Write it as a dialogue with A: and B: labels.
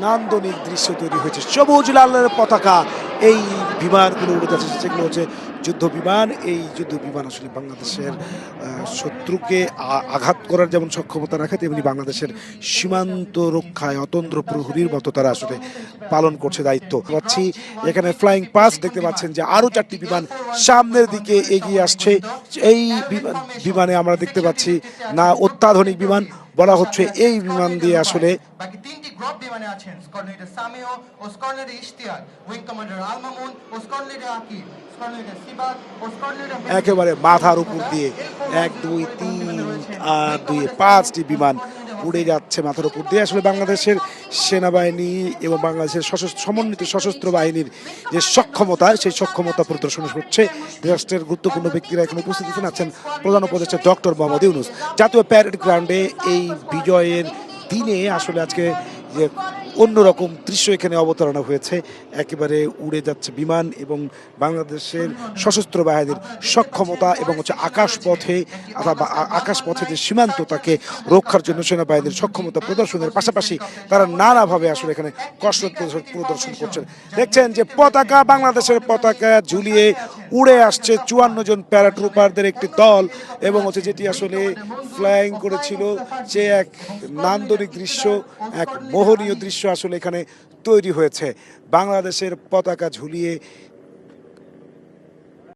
A: নান্দনিক দৃশ্য তৈরি হয়েছে, সবুজ লালের পতাকা, এই বিমানগুলো উড়ে যাচ্ছে, সেগুলো হচ্ছে যুদ্ধ বিমান। এই যুদ্ধ বিমান আসলে বাংলাদেশের শত্রুকে আঘাত করার যেমন সক্ষমতা রাখে, তেমনি বাংলাদেশের সীমান্ত রক্ষায় অতন্দ্র প্রহরীর মতো তারা আসলে পালন করছে দায়িত্ব। পাচ্ছি এখানে ফ্লাইং পাস দেখতে পাচ্ছেন যে আরো 4টি বিমান সামনের দিকে এগিয়ে আসছে। এই বিমানে আমরা দেখতে পাচ্ছি না অত্যাধুনিক বিমান, বলা হচ্ছে এই বিমান দিয়ে আসলে একেবারে মাথার উপর দিয়ে 1 2 3 আর 2 5টি বিমান উড়ে যাচ্ছে মাথার উপর দিয়ে। আসলে বাংলাদেশের সেনাবাহিনী এবং বাংলাদেশের সমন্বিত সশস্ত্র বাহিনীর যে সক্ষমতা, সেই সক্ষমতা প্রদর্শন হচ্ছে। রাষ্ট্রের গুরুত্বপূর্ণ ব্যক্তিরা এখানে উপস্থিত আছেন। প্রধান উপদেষ্টা ডক্টর মোহাম্মদ ইউনূস জাতীয় প্যারেড গ্রাউন্ডে এই বিজয়ের দিনে আসলে আজকে যে অন্যরকম দৃশ্য এখানে অবতারণা হয়েছে। একেবারে উড়ে যাচ্ছে বিমান এবং বাংলাদেশের সশস্ত্র বাহিনীর সক্ষমতা এবং হচ্ছে আকাশপথে যে সীমান্ত তাকে রক্ষার জন্য সেনাবাহিনীর সক্ষমতা প্রদর্শনের পাশাপাশি তারা নানাভাবে আসলে এখানে কসরত প্রদর্শন করছেন। দেখছেন যে পতাকা, বাংলাদেশের পতাকা ঝুলিয়ে উড়ে আসছে 54 জন প্যারাট্রুপারদের একটি দল, এবং হচ্ছে যেটি আসলে ফ্লাইং করেছিল, সে এক নান্দনিক দৃশ্য, এক মোহনীয় দৃশ্য আসলে এখানে তৈরি হয়েছে। বাংলাদেশের পতাকা ঝুলিয়ে